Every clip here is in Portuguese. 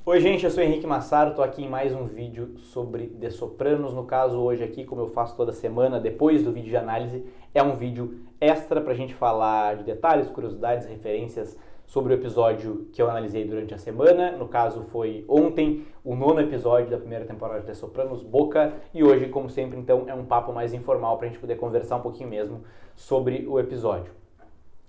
Oi gente, eu sou Henrique Massaro, estou aqui em mais um vídeo sobre The Sopranos. No caso, hoje aqui, como eu faço toda semana, depois do vídeo de análise, é um vídeo extra para a gente falar de detalhes, curiosidades, referências sobre o episódio que eu analisei durante a semana. No caso, foi ontem, o 9º episódio da primeira temporada de The Sopranos, Boca. E hoje, como sempre, então, é um papo mais informal para a gente poder conversar um pouquinho mesmo sobre o episódio.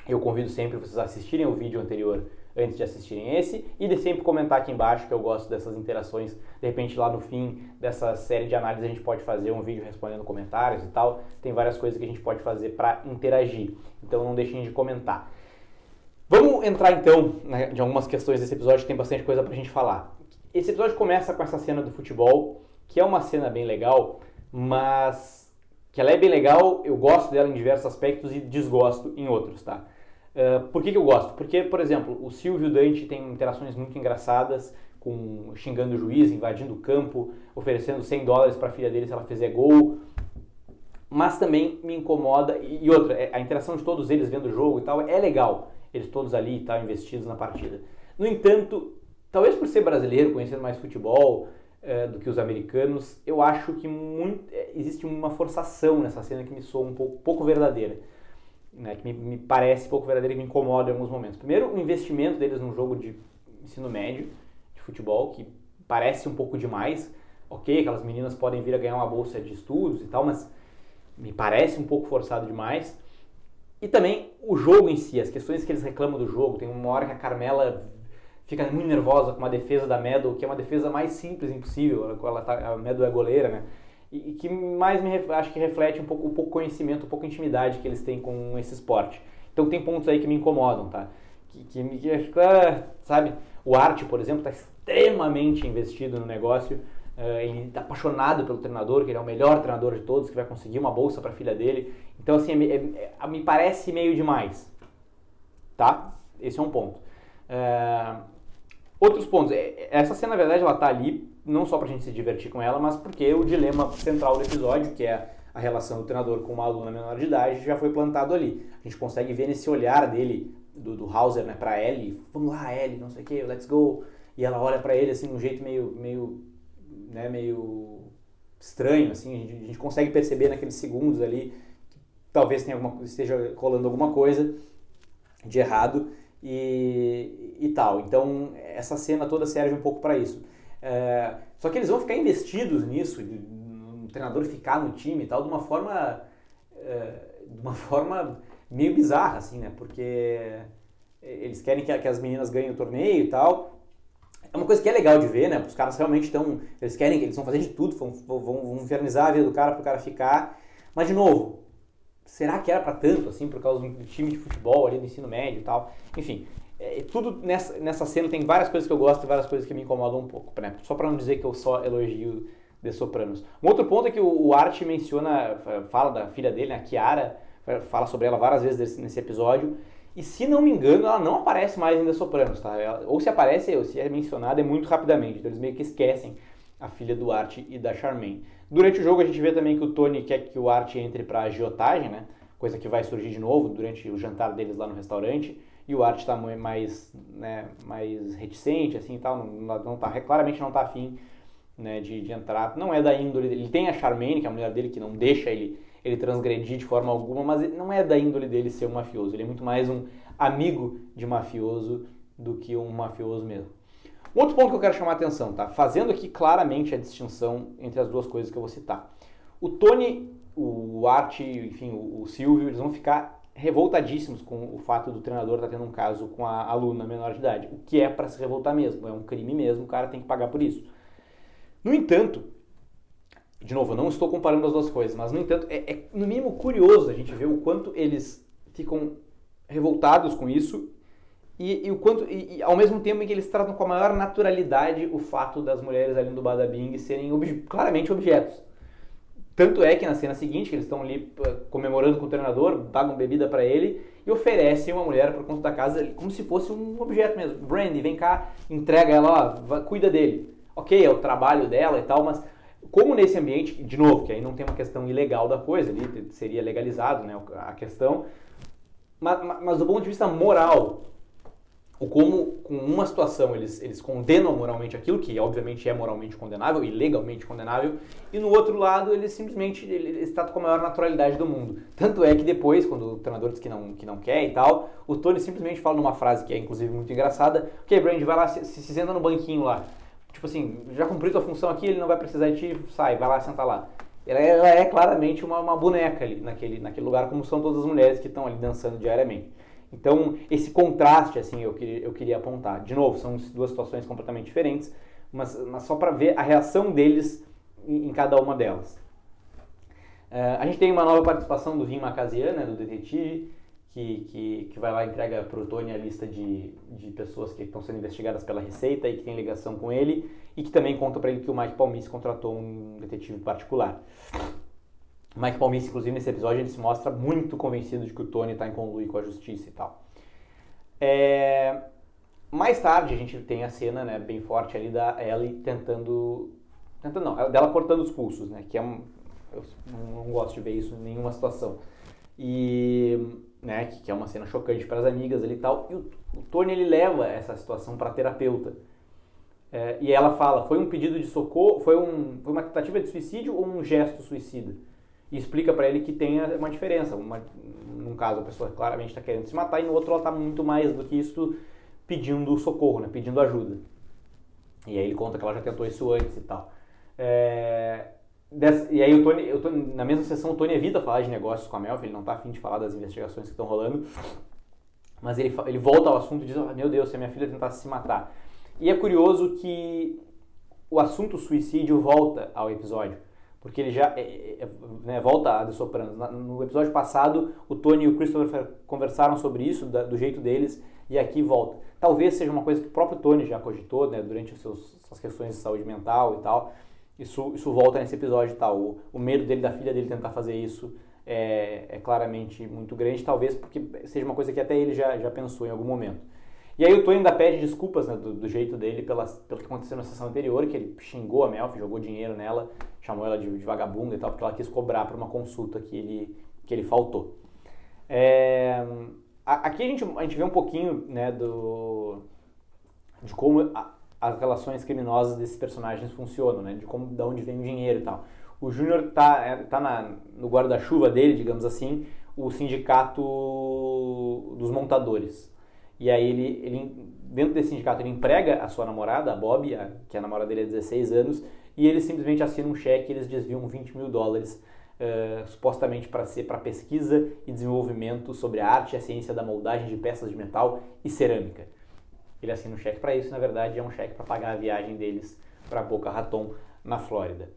Eu convido sempre vocês a assistirem o vídeo anterior antes de assistirem esse e de sempre comentar aqui embaixo, que eu gosto dessas interações. De repente lá no fim dessa série de análise a gente pode fazer um vídeo respondendo comentários e tal. Tem várias coisas que a gente pode fazer para interagir, então não deixem de comentar. Vamos entrar então de algumas questões desse episódio, que tem bastante coisa pra gente falar. Esse episódio começa com essa cena do futebol, que é uma cena bem legal, mas que ela é bem legal, eu gosto dela em diversos aspectos e desgosto em outros, tá? Por que eu gosto? Porque, por exemplo, o Silvio e o Dante têm interações muito engraçadas, xingando o juiz, invadindo o campo, oferecendo $100 para a filha dele se ela fizer gol. Mas também me incomoda, e outra, a interação de todos eles vendo o jogo e tal, é legal. Eles todos ali e tal, investidos na partida. No entanto, talvez por ser brasileiro, conhecendo mais futebol do que os americanos, eu acho que existe uma forçação nessa cena que me soa um pouco verdadeira. Né, que me parece pouco verdadeiro e me incomoda em alguns momentos. Primeiro, o investimento deles num jogo de ensino médio, de futebol, que parece um pouco demais. Ok, aquelas meninas podem vir a ganhar uma bolsa de estudos e tal, mas me parece um pouco forçado demais. E também o jogo em si, as questões que eles reclamam do jogo. Tem uma hora que a Carmela fica muito nervosa com uma defesa da Meadow, que é uma defesa mais simples impossível. A Meadow é goleira, né? E que mais acho que reflete um pouco conhecimento, um pouco intimidade que eles têm com esse esporte. Então tem pontos aí que me incomodam, tá? Sabe? O Art, por exemplo, está extremamente investido no negócio. Ele está apaixonado pelo treinador, que ele é o melhor treinador de todos, que vai conseguir uma bolsa para a filha dele. Então, assim, me parece meio demais, tá? Esse é um ponto. Outros pontos. Essa cena, na verdade, ela tá ali não só pra gente se divertir com ela, mas porque o dilema central do episódio, que é a relação do treinador com uma aluna menor de idade, já foi plantado ali. A gente consegue ver nesse olhar dele, do Hauser, né, pra Ellie, vamos lá, Ellie, não sei o que, let's go. E ela olha pra ele, assim, de um jeito meio estranho, assim, a gente consegue perceber naqueles segundos ali que talvez esteja rolando alguma coisa de errado e tal. Então, essa cena toda serve um pouco para isso. Só que eles vão ficar investidos nisso, o treinador ficar no time e tal, de uma forma meio bizarra, assim, né? Porque eles querem que as meninas ganhem o torneio e tal. É uma coisa que é legal de ver, né? Os caras realmente eles vão fazer de tudo, vão infernizar a vida do cara pro cara ficar. Mas, de novo, será que era pra tanto, assim, por causa do time de futebol ali do ensino médio e tal? Enfim, tudo nessa cena tem várias coisas que eu gosto e várias coisas que me incomodam um pouco, né? Só pra não dizer que eu só elogio The Sopranos. Um outro ponto é que o Art fala da filha dele, né, a Chiara, fala sobre ela várias vezes nesse episódio, e se não me engano, ela não aparece mais em The Sopranos, tá? Ou se aparece, ou se é mencionada, é muito rapidamente, então eles meio que esquecem a filha do Art e da Charmaine. Durante o jogo a gente vê também que o Tony quer que o Art entre pra agiotagem, né? Coisa que vai surgir de novo durante o jantar deles lá no restaurante. E o Art está mais reticente, assim, tal, claramente não está afim, né, de entrar. Não é da índole dele. Ele tem a Charmaine, que é a mulher dele, que não deixa ele transgredir de forma alguma, mas não é da índole dele ser um mafioso. Ele é muito mais um amigo de mafioso do que um mafioso mesmo. Um outro ponto que eu quero chamar a atenção, tá? Fazendo aqui claramente a distinção entre as duas coisas que eu vou citar. O Tony, o Art, enfim, o Silvio, eles vão ficar revoltadíssimos com o fato do treinador estar tendo um caso com a aluna menor de idade, o que é para se revoltar mesmo, é um crime mesmo, o cara tem que pagar por isso. No entanto, de novo, eu não estou comparando as duas coisas, mas no entanto, é no mínimo curioso a gente ver o quanto eles ficam revoltados com isso e o quanto, e ao mesmo tempo em que eles tratam com a maior naturalidade o fato das mulheres ali no Bada Bing serem claramente objetos. Tanto é que na cena seguinte, que eles estão ali comemorando com o treinador, pagam bebida pra ele e oferecem uma mulher por conta da casa como se fosse um objeto mesmo. Brandy, vem cá, entrega ela, ó, cuida dele. Ok, é o trabalho dela e tal, mas como nesse ambiente, de novo, que aí não tem uma questão ilegal da coisa, ali seria legalizado, né, a questão, mas do ponto de vista moral, como com uma situação eles condenam moralmente aquilo, que obviamente é moralmente condenável e legalmente condenável, e no outro lado eles simplesmente eles tratam com a maior naturalidade do mundo. Tanto é que depois, quando o treinador diz que não quer e tal, o Tony simplesmente fala numa frase que é inclusive muito engraçada: ok, Brand, vai lá, se senta no banquinho lá. Tipo assim, já cumpriu tua função aqui, ele não vai precisar de ti, sai, vai lá, senta lá. Ela é claramente uma boneca ali naquele lugar, como são todas as mulheres que estão ali dançando diariamente. Então, esse contraste, assim, eu queria apontar. De novo, são duas situações completamente diferentes, mas só para ver a reação deles em cada uma delas. A gente tem uma nova participação do Vin Macasian, né, do detetive, que vai lá e entrega para o Tony a lista de pessoas que estão sendo investigadas pela Receita e que tem ligação com ele, e que também conta para ele que o Mike Palmice contratou um detetive particular. O Mike Palmice, inclusive, nesse episódio, ele se mostra muito convencido de que o Tony está em conluio com a justiça e tal. Mais tarde, a gente tem a cena, né, bem forte ali da Ellie dela cortando os pulsos, né, que eu não gosto de ver isso em nenhuma situação. E, né, que é uma cena chocante para as amigas ali e tal. E o Tony, ele leva essa situação para a terapeuta. E ela fala, foi um pedido de socorro, foi uma tentativa de suicídio ou um gesto suicida? E explica para ele que tem uma diferença. Num caso, a pessoa claramente está querendo se matar, e no outro ela está muito mais do que isso pedindo socorro, né? Pedindo ajuda. E aí ele conta que ela já tentou isso antes e tal. E aí o Tony, na mesma sessão, o Tony evita falar de negócios com a Melfi, ele não está afim de falar das investigações que estão rolando. Mas ele volta ao assunto e diz, meu Deus, se a minha filha tentasse se matar. E é curioso que o assunto suicídio volta ao episódio. Porque ele já volta a The Sopranos. No episódio passado, o Tony e o Christopher conversaram sobre isso, do jeito deles, e aqui volta. Talvez seja uma coisa que o próprio Tony já cogitou, né, durante suas questões de saúde mental e tal. Isso volta nesse episódio e tal. O medo dele, da filha dele tentar fazer isso é claramente muito grande, talvez porque seja uma coisa que até ele já pensou em algum momento. E aí o Tony ainda pede desculpas, né, do jeito dele pelo que aconteceu na sessão anterior, que ele xingou a Melfi, jogou dinheiro nela, chamou ela de vagabunda e tal, porque ela quis cobrar por uma consulta que ele faltou. Aqui a gente vê um pouquinho, né, de como as relações criminosas desses personagens funcionam, né, de onde vem o dinheiro e tal. O Júnior tá no guarda-chuva dele, digamos assim, o sindicato dos montadores. E aí ele dentro desse sindicato, ele emprega a sua namorada, a Bob, que a namorada dele é 16 anos, e ele simplesmente assina um cheque e eles desviam $20 mil, supostamente para ser para pesquisa e desenvolvimento sobre a arte e a ciência da moldagem de peças de metal e cerâmica. Ele assina um cheque para isso, na verdade é um cheque para pagar a viagem deles para Boca Raton, na Flórida.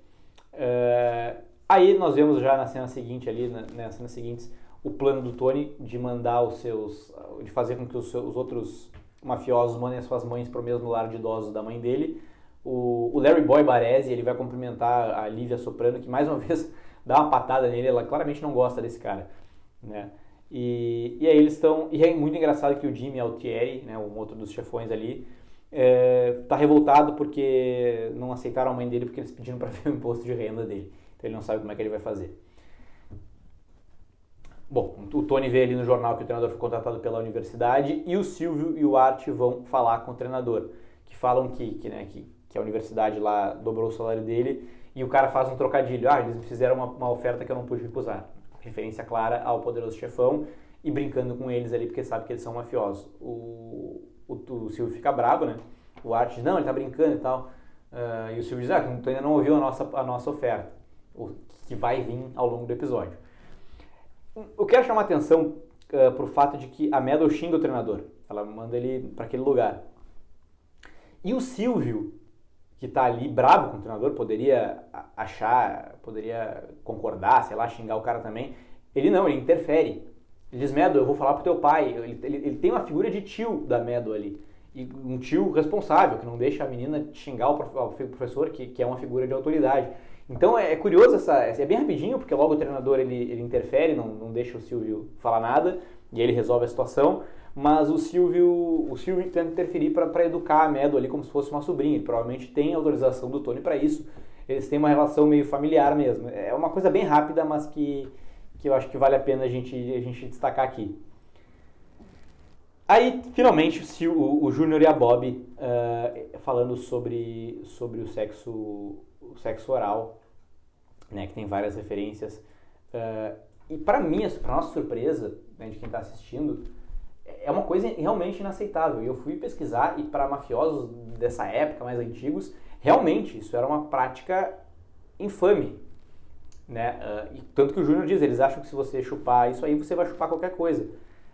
Aí nós vemos já na cena seguinte ali, nas cenas seguintes, o plano do Tony de mandar de fazer com que os outros mafiosos mandem as suas mães para o mesmo lar de idosos da mãe dele. O Larry Boy Baresi, ele vai cumprimentar a Lívia Soprano, que mais uma vez dá uma patada nele, ela claramente não gosta desse cara, né? E aí eles estão, e é muito engraçado que o Jimmy Altieri, né, um outro dos chefões ali, tá revoltado porque não aceitaram a mãe dele porque eles pediram para ver o imposto de renda dele, então ele não sabe como é que ele vai fazer. Bom, o Tony vê ali no jornal que o treinador foi contratado pela universidade e o Silvio e o Art vão falar com o treinador, que falam que a universidade lá dobrou o salário dele e o cara faz um trocadilho. Eles me fizeram uma oferta que eu não pude recusar. Referência clara ao Poderoso Chefão e brincando com eles ali porque sabe que eles são mafiosos. O Silvio fica brabo, né? O Art diz, não, ele tá brincando e tal. E o Silvio diz, tu ainda não ouviu a nossa oferta, o que vai vir ao longo do episódio. Eu quero chamar a atenção pro fato de que a Meadow xinga o treinador. Ela manda ele para aquele lugar. E o Silvio, que tá ali brabo com o treinador, poderia concordar, sei lá, xingar o cara também. Ele interfere. Ele diz, Meadow, eu vou falar pro teu pai. Ele tem uma figura de tio da Meadow ali. E um tio responsável, que não deixa a menina xingar o professor, que é uma figura de autoridade. Então é curioso, é bem rapidinho, porque logo o treinador ele interfere, não deixa o Silvio falar nada, e ele resolve a situação, mas o Silvio tenta interferir para educar a Meadow ali como se fosse uma sobrinha. Ele provavelmente tem autorização do Tony para isso, eles têm uma relação meio familiar mesmo. É uma coisa bem rápida, mas que eu acho que vale a pena a gente destacar aqui. Aí, finalmente, o Júnior e a Bob falando sobre o sexo oral, né, que tem várias referências. E para mim, para nossa surpresa, né, de quem está assistindo, é uma coisa realmente inaceitável. E eu fui pesquisar, e para mafiosos dessa época, mais antigos, realmente isso era uma prática infame. Né? E tanto que o Júnior diz, eles acham que se você chupar isso aí, você vai chupar qualquer coisa.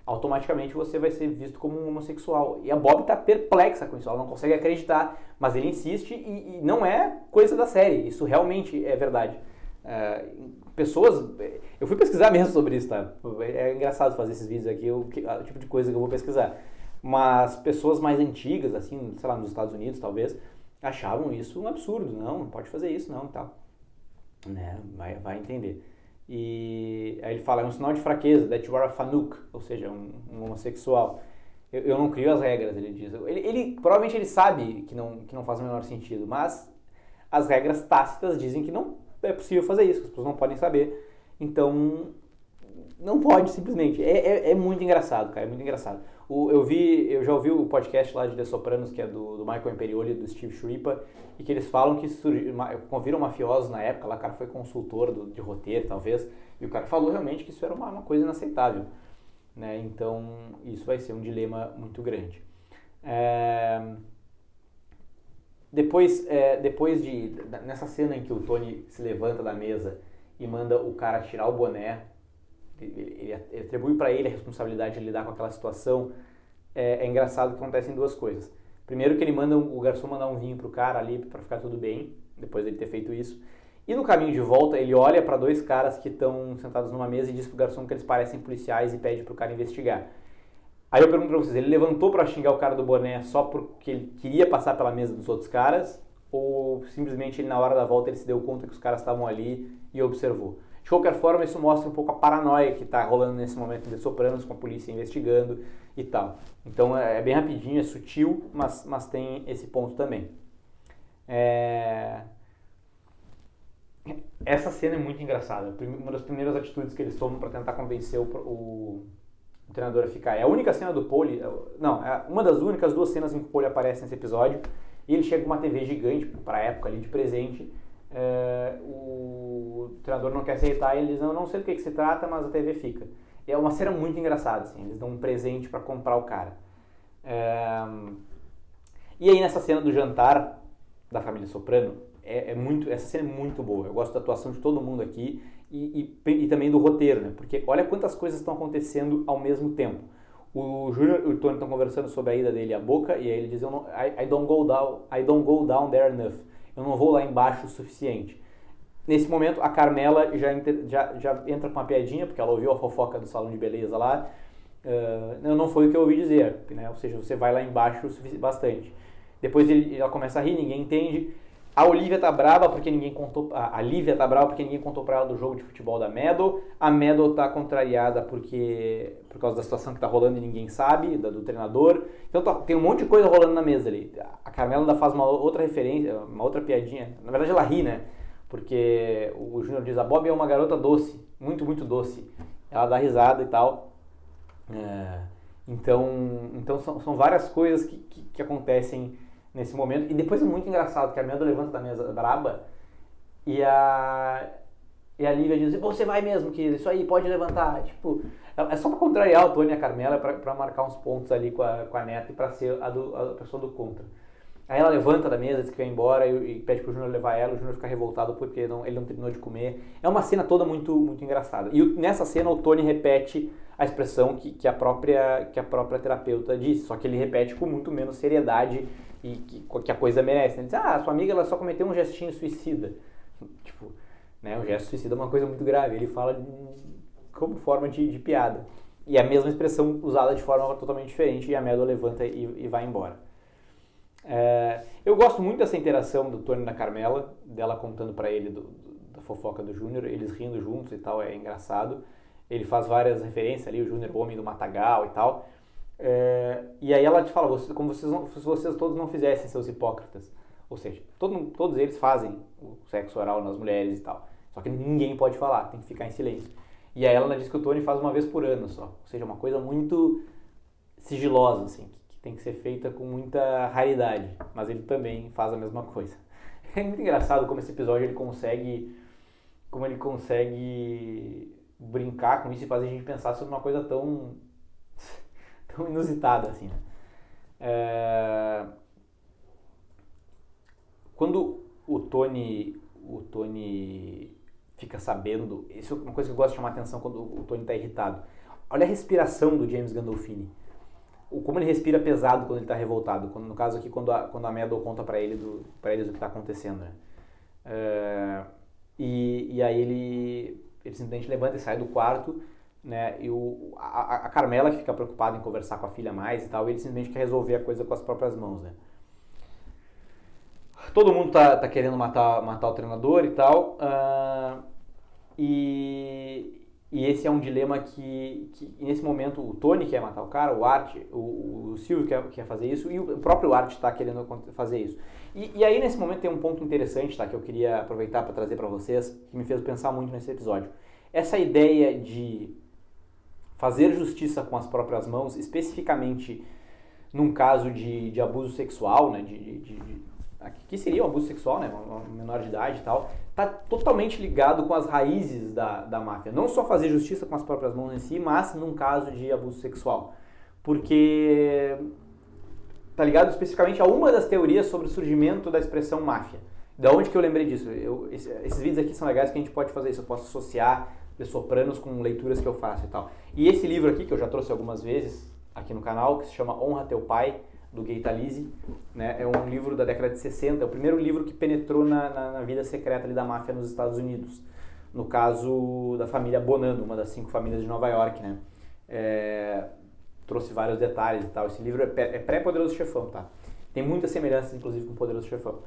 Automaticamente você vai ser visto como um homossexual. E a Bob está perplexa com isso, ela não consegue acreditar, mas ele insiste e não é coisa da série, isso realmente é verdade. Eu fui pesquisar mesmo sobre isso, tá? É engraçado fazer esses vídeos aqui, o tipo de coisa que eu vou pesquisar. Mas pessoas mais antigas, assim, sei lá, nos Estados Unidos talvez, achavam isso um absurdo, não pode fazer isso não, e tal. Né? Vai entender. E aí ele fala, é um sinal de fraqueza, that you are a fanuk, ou seja, um homossexual. Eu não crio as regras, ele diz. Provavelmente ele sabe que não faz o menor sentido, mas as regras tácitas dizem que não é possível fazer isso, as pessoas não podem saber. Então, não pode, simplesmente. É muito engraçado, cara, é muito engraçado. Eu já ouvi o podcast lá de The Sopranos, que é do Michael Imperioli e do Steve Schirripa, e que eles falam que viram mafiosos na época, lá o cara foi consultor de roteiro, talvez, e o cara falou realmente que isso era uma coisa inaceitável. Né? Então, isso vai ser um dilema muito grande. Nessa cena em que o Tony se levanta da mesa e manda o cara tirar o boné, ele atribui para ele a responsabilidade de lidar com aquela situação. É engraçado que acontecem duas coisas. Primeiro que ele manda o garçom mandar um vinho pro cara ali para ficar tudo bem, depois de ele ter feito isso. E no caminho de volta ele olha para dois caras que estão sentados numa mesa e diz pro garçom que eles parecem policiais e pede pro cara investigar. Aí eu pergunto pra vocês, ele levantou para xingar o cara do boné só porque ele queria passar pela mesa dos outros caras? Ou simplesmente ele na hora da volta ele se deu conta que os caras estavam ali e observou? De qualquer forma, isso mostra um pouco a paranoia que está rolando nesse momento de Sopranos, com a polícia investigando e tal. Então é bem rapidinho, é sutil, mas tem esse ponto também. Essa cena é muito engraçada. Uma das primeiras atitudes que eles tomam para tentar convencer o treinador a ficar. É a única cena do Paulie, não, é uma das únicas duas cenas em que o Paulie aparece nesse episódio. E ele chega com uma TV gigante, para a época ali, de presente. O treinador não quer aceitar e ele diz, não sei do que se trata, mas a TV fica. E é uma cena muito engraçada, assim, eles dão um presente para comprar o cara. E aí nessa cena do jantar da família Soprano, essa cena é muito boa, eu gosto da atuação de todo mundo aqui e também do roteiro, né? Porque olha quantas coisas estão acontecendo ao mesmo tempo. O Júnior e o Tony estão conversando sobre a ida dele à Boca e aí ele diz, I don't go down there enough. Eu não vou lá embaixo o suficiente. Nesse momento, a Carmela já entra com uma piadinha, porque ela ouviu a fofoca do salão de beleza lá. Não foi o que eu ouvi dizer, né? Ou seja, você vai lá embaixo bastante. Depois ela começa a rir, ninguém entende. A Olivia tá brava porque ninguém contou. A Lívia tá brava porque ninguém contou pra ela do jogo de futebol da Meadow. A Meadow tá contrariada por causa da situação que tá rolando e ninguém sabe, do treinador. Então tem um monte de coisa rolando na mesa ali. A Carmela ainda faz uma outra referência, uma outra piadinha. Na verdade ela ri, né? Porque o Júnior diz, a Bob é uma garota doce, muito, muito doce. Ela dá risada e tal. Então são várias coisas que acontecem nesse momento. E depois é muito engraçado que a Meadow levanta da mesa braba e a Lívia diz, você vai mesmo, querido, isso aí, pode levantar. Tipo, é só pra contrariar o Tony e a Carmela, pra marcar uns pontos ali com a neta e pra ser a pessoa do contra. Aí ela levanta da mesa, diz que vai embora e pede pro Júnior levar ela, o Júnior fica revoltado porque ele não terminou de comer. É uma cena toda muito, muito engraçada. E nessa cena o Tony repete a expressão que a própria terapeuta disse, só que ele repete com muito menos seriedade e que a coisa merece. Ele diz, sua amiga ela só cometeu um gestinho suicida. Tipo, né, o gesto suicida é uma coisa muito grave. Ele fala como forma de piada. E a mesma expressão usada de forma totalmente diferente e a Meadow levanta e vai embora. Eu gosto muito dessa interação do Tony e da Carmela, dela contando pra ele da fofoca do Júnior, eles rindo juntos e tal, é engraçado. Ele faz várias referências ali, o Júnior, o homem do matagal e tal. E aí ela te fala, como se vocês todos não fizessem, seus hipócritas. Ou seja, todos eles fazem o sexo oral nas mulheres e tal. Só que ninguém pode falar, tem que ficar em silêncio. E aí ela diz que o Tony faz uma vez por ano só. Ou seja, uma coisa muito sigilosa, assim, que tem que ser feita com muita raridade, mas ele também faz a mesma coisa. É muito engraçado como esse episódio como ele consegue brincar com isso e fazer a gente pensar sobre uma coisa tão inusitada, assim, né? Quando o Tony fica sabendo, isso é uma coisa que eu gosto de chamar a atenção quando o Tony está irritado. Olha a respiração do James Gandolfini. Como ele respira pesado quando ele está revoltado. No caso aqui, quando a Meadow conta para eles o que está acontecendo, né? E aí ele simplesmente levanta e sai do quarto, né? E a Carmela, que fica preocupada em conversar com a filha mais e tal, ele simplesmente quer resolver a coisa com as próprias mãos, né? Todo mundo tá querendo matar o treinador e tal, e esse é um dilema que nesse momento o Tony quer matar o cara, o Art, o Silvio quer fazer isso, e o próprio Art está querendo fazer isso. E aí nesse momento tem um ponto interessante, tá, que eu queria aproveitar para trazer para vocês, que me fez pensar muito nesse episódio. Essa ideia de fazer justiça com as próprias mãos, especificamente num caso de abuso sexual, né, que seria um abuso sexual, né, uma menor de idade e tal, tá totalmente ligado com as raízes da máfia. Não só fazer justiça com as próprias mãos em si, mas num caso de abuso sexual. Porque tá ligado especificamente a uma das teorias sobre o surgimento da expressão máfia. Da onde que eu lembrei disso? Esses vídeos aqui são legais que a gente pode fazer isso. Eu posso associar The Sopranos com leituras que eu faço e tal. E esse livro aqui, que eu já trouxe algumas vezes aqui no canal, que se chama Honra Teu Pai, do Gay Talese, né? É um livro da década de 60, é o primeiro livro que penetrou na vida secreta ali da máfia nos Estados Unidos. No caso da família Bonanno, uma das 5 famílias de Nova York, né? Trouxe vários detalhes e tal. Esse livro é pré-Poderoso Chefão, tá? Tem muitas semelhanças, inclusive, com o Poderoso Chefão.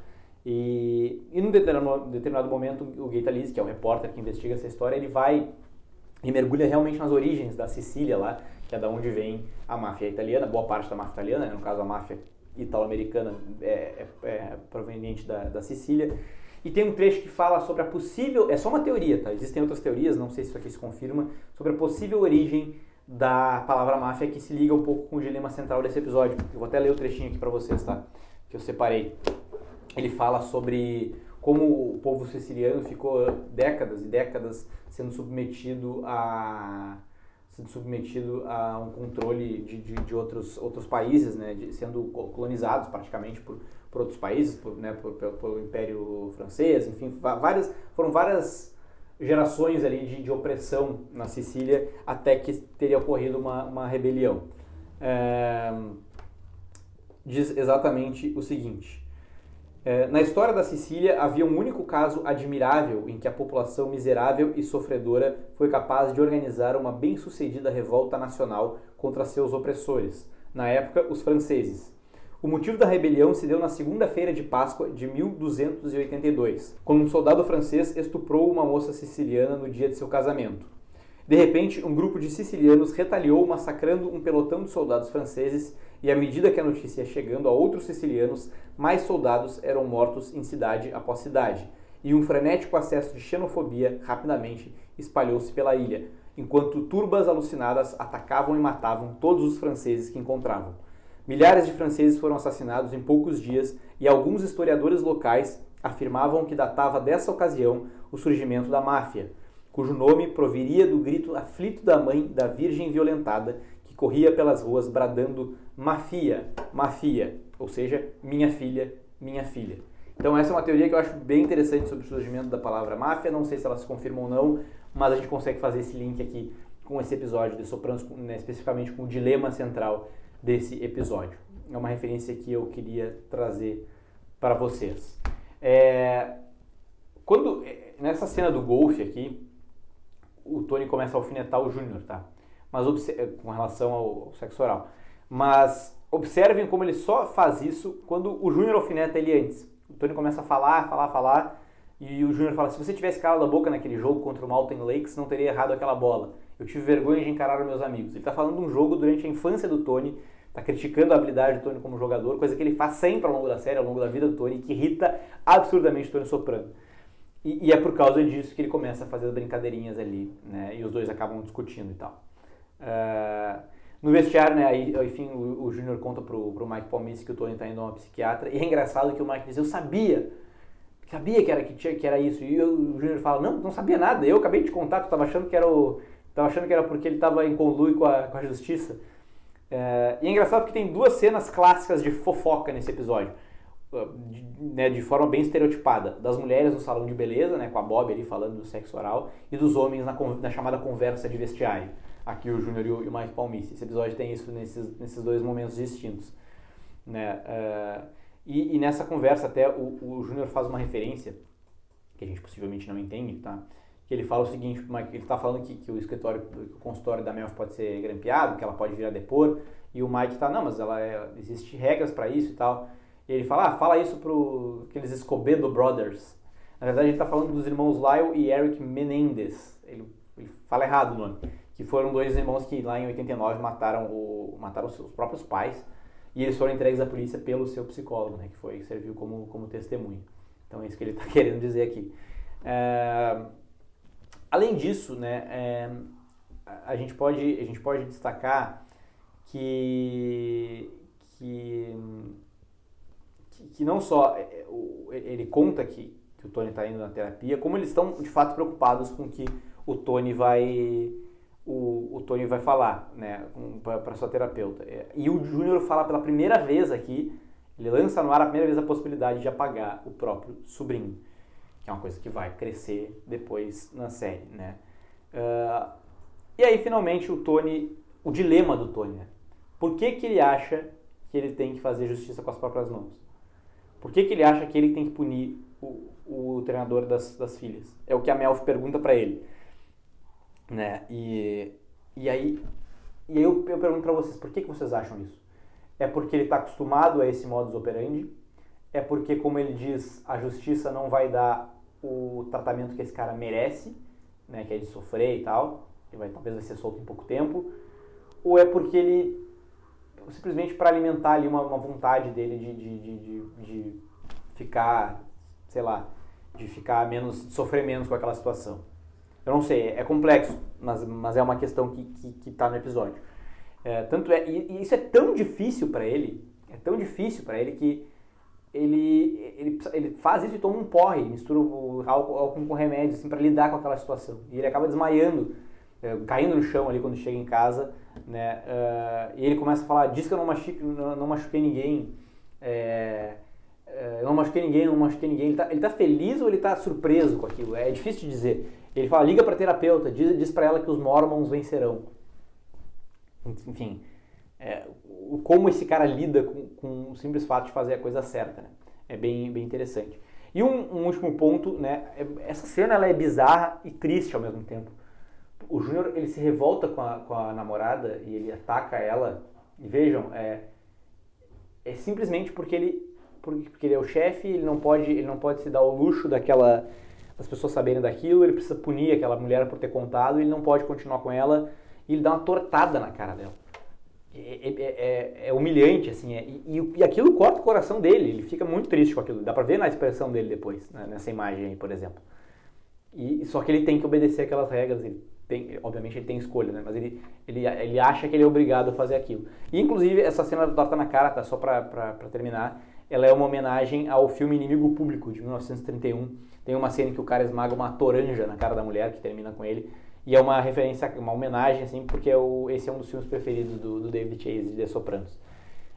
E num determinado momento, o Gay Talese, que é o repórter que investiga essa história, ele vai e mergulha realmente nas origens da Sicília lá, que é da onde vem a máfia italiana, boa parte da máfia italiana, né? No caso a máfia italo-americana é proveniente da Sicília. E tem um trecho que fala sobre a possível, é só uma teoria, tá? Existem outras teorias, não sei se isso aqui se confirma, sobre a possível origem da palavra máfia, que se liga um pouco com o dilema central desse episódio. Eu vou até ler o trechinho aqui pra vocês, tá? Que eu separei. Ele fala sobre como o povo siciliano ficou décadas e décadas sendo submetido a um controle de outros países, né, sendo colonizados praticamente por outros países, pelo Império Francês, enfim, foram várias gerações ali de opressão na Sicília até que teria ocorrido uma rebelião. Diz exatamente o seguinte: na história da Sicília havia um único caso admirável em que a população miserável e sofredora foi capaz de organizar uma bem-sucedida revolta nacional contra seus opressores, na época os franceses. O motivo da rebelião se deu na segunda-feira de Páscoa de 1282, quando um soldado francês estuprou uma moça siciliana no dia de seu casamento. De repente, um grupo de sicilianos retaliou massacrando um pelotão de soldados franceses e, à medida que a notícia ia chegando a outros sicilianos, mais soldados eram mortos em cidade após cidade, e um frenético acesso de xenofobia rapidamente espalhou-se pela ilha, enquanto turbas alucinadas atacavam e matavam todos os franceses que encontravam. Milhares de franceses foram assassinados em poucos dias e alguns historiadores locais afirmavam que datava dessa ocasião o surgimento da máfia, cujo nome proviria do grito aflito da mãe da virgem violentada, que corria pelas ruas bradando "Mafia, mafia", ou seja, "minha filha, minha filha". Então essa é uma teoria que eu acho bem interessante sobre o surgimento da palavra máfia, não sei se ela se confirma ou não, mas a gente consegue fazer esse link aqui com esse episódio de Sopranos, né, especificamente com o dilema central desse episódio. É uma referência que eu queria trazer para vocês. Nessa cena do golfe aqui, o Tony começa a alfinetar o Júnior, tá? Mas com relação ao sexo oral. Mas observem como ele só faz isso quando o Júnior alfineta ele antes. O Tony começa a falar, e o Júnior fala: se você tivesse calado a boca naquele jogo contra o Mountain Lakes, não teria errado aquela bola. Eu tive vergonha de encarar os meus amigos. Ele tá falando de um jogo durante a infância do Tony, tá criticando a habilidade do Tony como jogador, coisa que ele faz sempre ao longo da série, ao longo da vida do Tony, que irrita absurdamente o Tony Soprano. E é por causa disso que ele começa a fazer as brincadeirinhas ali, né? E os dois acabam discutindo e tal. No vestiário, né, aí, enfim, o Júnior conta pro Mike Palmice que o Tony tá indo a uma psiquiatra, e é engraçado que o Mike diz, eu sabia que era isso, e o Júnior fala, não sabia nada, eu acabei de contar, tu tava achando que era porque ele tava em conluio com a justiça. E é engraçado porque tem duas cenas clássicas de fofoca nesse episódio, né, de forma bem estereotipada, das mulheres no salão de beleza, né, com a Bob ali falando do sexo oral, e dos homens na chamada conversa de vestiário. Aqui o Júnior e o Mike Palmice. Esse episódio tem isso nesses dois momentos distintos. Né? E nessa conversa até o Júnior faz uma referência, que a gente possivelmente não entende, tá? Que ele fala o seguinte, ele está falando que o consultório da Melf pode ser grampeado, que ela pode vir a depor, e o Mike tá, não, mas existe regras para isso e tal. E ele fala, fala isso para aqueles Escobedo Brothers. Na verdade ele está falando dos irmãos Lyle e Eric Menendez. Ele fala errado o nome. Que foram dois irmãos que lá em 89 mataram os seus próprios pais, e eles foram entregues à polícia pelo seu psicólogo, né, que serviu como testemunha. Então é isso que ele está querendo dizer aqui. Além disso, né, a gente pode destacar que não só ele conta que o Tony está indo na terapia, como eles estão de fato preocupados com que o Tony vai falar, né, para sua terapeuta. E o Júnior fala pela primeira vez aqui, ele lança no ar a primeira vez a possibilidade de apagar o próprio sobrinho, que é uma coisa que vai crescer depois na série, né. E aí, finalmente, o dilema do Tony, né? Por que ele acha que ele tem que fazer justiça com as próprias mãos? Por que ele acha que ele tem que punir o treinador das filhas? É o que a Melf pergunta para ele. Né? E aí eu pergunto para vocês, por que vocês acham isso? É porque ele está acostumado a esse modus operandi? É porque, como ele diz, a justiça não vai dar o tratamento que esse cara merece, né, que é de sofrer e tal, talvez vai ser solto em pouco tempo? Ou é porque ele, simplesmente para alimentar ali uma vontade dele de ficar, sei lá, de sofrer menos com aquela situação? Eu não sei, é complexo, mas é uma questão que está no episódio. E isso é tão difícil para ele, que ele faz isso e toma um porre, mistura o álcool com remédio, assim, para lidar com aquela situação. E ele acaba desmaiando, caindo no chão ali quando chega em casa, né? E ele começa a falar, diz que eu não machuquei ninguém, eu não machuquei ninguém. Ele tá feliz ou ele tá surpreso com aquilo? É difícil de dizer. Ele fala, liga pra terapeuta, diz pra ela que os Mormons vencerão. Enfim, como esse cara lida com o simples fato de fazer a coisa certa, né? É bem interessante. E um último ponto, né? Essa cena ela é bizarra e triste ao mesmo tempo. O Júnior, ele se revolta com a namorada e ele ataca ela. E vejam, é simplesmente porque ele é o chefe, ele não pode se dar o luxo das pessoas saberem daquilo, ele precisa punir aquela mulher por ter contado, ele não pode continuar com ela, e ele dá uma tortada na cara dela. É humilhante, assim, e aquilo corta o coração dele, ele fica muito triste com aquilo, dá pra ver na expressão dele depois, né, nessa imagem aí, por exemplo. Só que ele tem que obedecer aquelas regras, obviamente ele tem escolha, né, mas ele acha que ele é obrigado a fazer aquilo. E inclusive essa cena da torta na cara, tá, só pra terminar, ela é uma homenagem ao filme Inimigo Público, de 1931. Tem uma cena em que o cara esmaga uma toranja na cara da mulher, que termina com ele. E é uma referência, uma homenagem, assim, porque esse é um dos filmes preferidos do David Chase, de The Sopranos.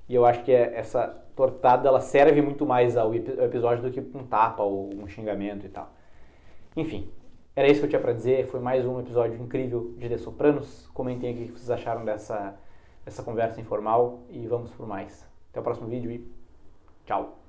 E eu acho que essa tortada, ela serve muito mais ao episódio do que um tapa ou um xingamento e tal. Enfim, era isso que eu tinha pra dizer. Foi mais um episódio incrível de The Sopranos. Comentem aqui o que vocês acharam dessa conversa informal e vamos por mais. Até o próximo vídeo e tchau!